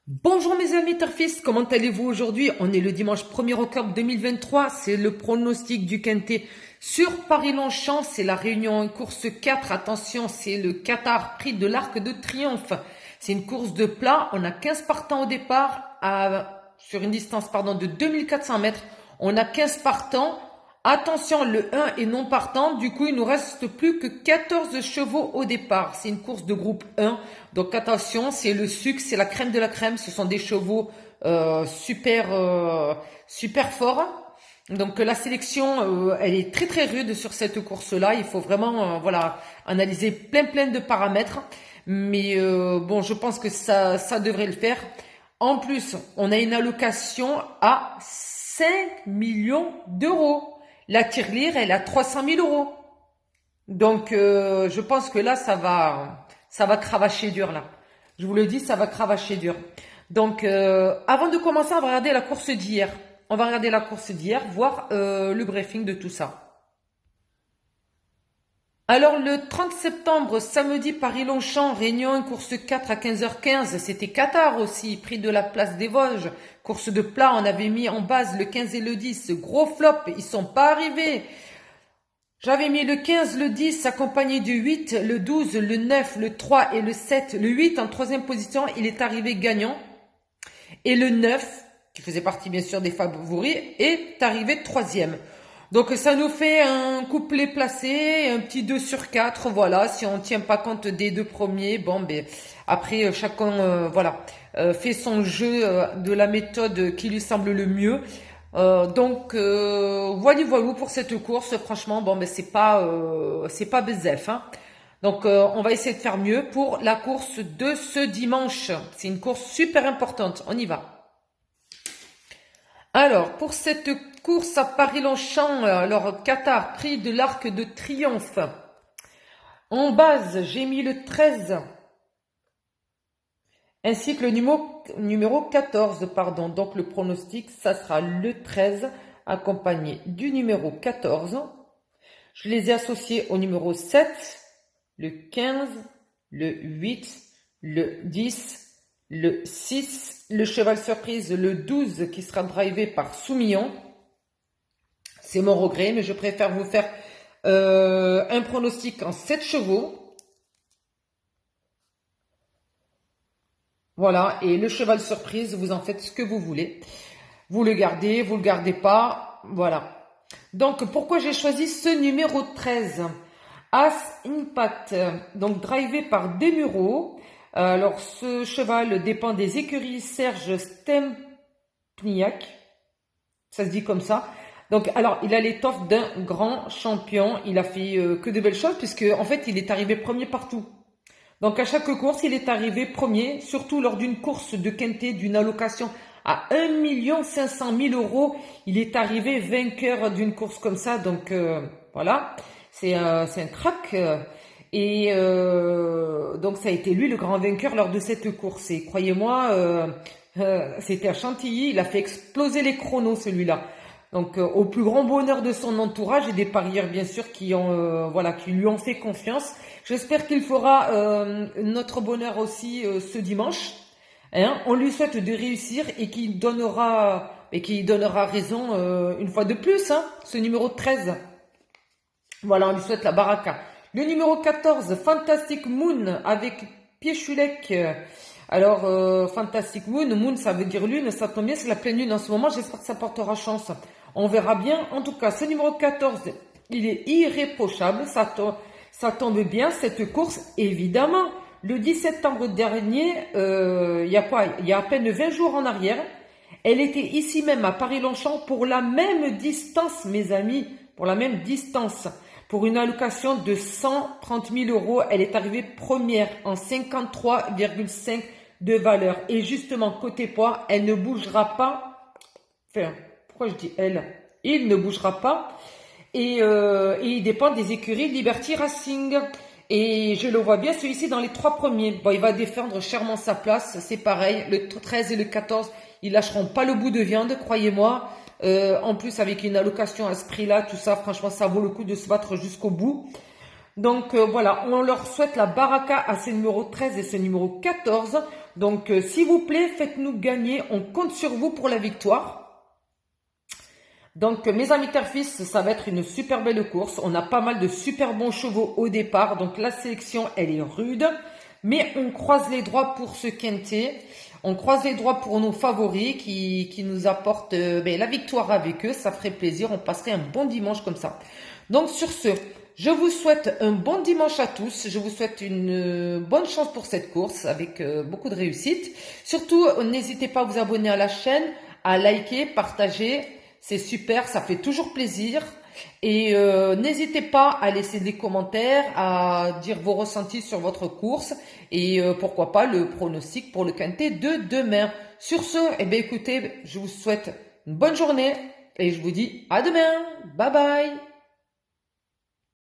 Bonjour mes amis turfistes, comment allez-vous aujourd'hui? On est le dimanche 1er octobre 2023, c'est le pronostic du Quintet sur Paris-Longchamp, c'est la réunion en course 4, attention c'est le Qatar Prix de l'Arc de Triomphe, c'est une course de plat, on a 15 partants au départ, sur une distance de 2400 mètres, on a 15 partants. Attention, le 1 est non partant, du coup il nous reste plus que 14 chevaux au départ. C'est une course de groupe 1, donc attention, c'est le sucre, c'est la crème de la crème, ce sont des chevaux super forts. Donc la sélection, elle est très très rude sur cette course-là, il faut vraiment analyser plein de paramètres. Mais bon, je pense que ça devrait le faire. En plus, on a une allocation à 5 millions d'euros. La tirelire, elle a 300 000 euros. Donc, je pense que là, ça va cravacher dur, là. Je vous le dis, ça va cravacher dur. Donc, avant de commencer, on va regarder la course d'hier. On va regarder la course d'hier, voir le briefing de tout ça. Alors, le 30 septembre, samedi, Paris-Longchamp, réunion, course 4 à 15h15. C'était Qatar aussi, prix de la place des Vosges. Course de plat, on avait mis en base le 15 et le 10. Gros flop, ils sont pas arrivés. J'avais mis le 15, le 10, accompagné du 8, le 12, le 9, le 3 et le 7. Le 8 en troisième position, il est arrivé gagnant. Et le 9, qui faisait partie bien sûr des favoris, est arrivé troisième. Donc ça nous fait un couplet placé, un petit 2 sur 4, voilà, si on ne tient pas compte des deux premiers, bon ben après chacun fait son jeu de la méthode qui lui semble le mieux. Voilà pour cette course, franchement, bon ben c'est pas bezef, hein. Donc on va essayer de faire mieux pour la course de ce dimanche. C'est une course super importante, on y va. Alors, pour cette course à Paris-Longchamp, alors Qatar, prix de l'Arc de Triomphe. En base, j'ai mis le 13, ainsi que le numéro 14, pardon. Donc le pronostic, ça sera le 13, accompagné du numéro 14. Je les ai associés au numéro 7, le 15, le 8, le 10, le 6, le cheval surprise, le 12 qui sera drivé par Soumillon. C'est mon regret, mais je préfère vous faire un pronostic en 7 chevaux. Voilà, et le cheval surprise, vous en faites ce que vous voulez. Vous le gardez, vous le gardez pas, voilà. Donc, pourquoi j'ai choisi ce numéro 13? As Impact, donc drivé par Desmureaux. Alors, ce cheval dépend des écuries Serge Stempniak. Ça se dit comme ça. Donc, alors, il a l'étoffe d'un grand champion. Il a fait que de belles choses puisque, en fait, il est arrivé premier partout. Donc, à chaque course, il est arrivé premier, surtout lors d'une course de quintet, d'une allocation à 1 500 000 euros. Il est arrivé vainqueur d'une course comme ça. Donc, voilà. C'est un crack. Donc, ça a été lui le grand vainqueur lors de cette course. Et croyez-moi, c'était à Chantilly. Il a fait exploser les chronos, celui-là. Donc, au plus grand bonheur de son entourage et des parieurs, bien sûr, qui lui ont fait confiance. J'espère qu'il fera notre bonheur aussi ce dimanche. Hein, on lui souhaite de réussir et qu'il donnera raison une fois de plus, hein, ce numéro 13. Voilà, on lui souhaite la baraka. Le numéro 14, Fantastic Moon avec Piechulek. Alors, Fantastic Moon, ça veut dire lune, ça tombe bien, c'est la pleine lune en ce moment, j'espère que ça portera chance. On verra bien. En tout cas, ce numéro 14, il est irréprochable, ça tombe bien, cette course, évidemment. Le 10 septembre dernier, il y a à peine 20 jours en arrière, elle était ici même à Paris-Longchamp pour la même distance, mes amis, pour la même distance. Pour une allocation de 130 000 euros, elle est arrivée première en 53,5 de valeur. Et justement, côté poids, elle ne bougera pas. Enfin, pourquoi je dis elle? Il ne bougera pas. Et il dépend des écuries Liberty Racing. Et je le vois bien, celui-ci dans les 3 premiers. Bon, il va défendre chèrement sa place, c'est pareil. Le 13 et le 14, ils lâcheront pas le bout de viande, croyez-moi. En plus, avec une allocation à ce prix-là, tout ça, franchement, ça vaut le coup de se battre jusqu'au bout. Donc voilà, on leur souhaite la baraka à ce numéro 13 et ce numéro 14. Donc s'il vous plaît, faites-nous gagner. On compte sur vous pour la victoire. Donc mes amis terre-fils, ça va être une super belle course. On a pas mal de super bons chevaux au départ. Donc la sélection, elle est rude. Mais on croise les doigts pour ce quintet. On croise les doigts pour nos favoris qui nous apportent la victoire avec eux. Ça ferait plaisir. On passerait un bon dimanche comme ça. Donc sur ce, je vous souhaite un bon dimanche à tous. Je vous souhaite une bonne chance pour cette course avec beaucoup de réussite. Surtout, n'hésitez pas à vous abonner à la chaîne, à liker, partager. C'est super, ça fait toujours plaisir. Et n'hésitez pas à laisser des commentaires, à dire vos ressentis sur votre course et pourquoi pas le pronostic pour le quintet de demain. Sur ce, écoutez, je vous souhaite une bonne journée et je vous dis à demain. Bye bye.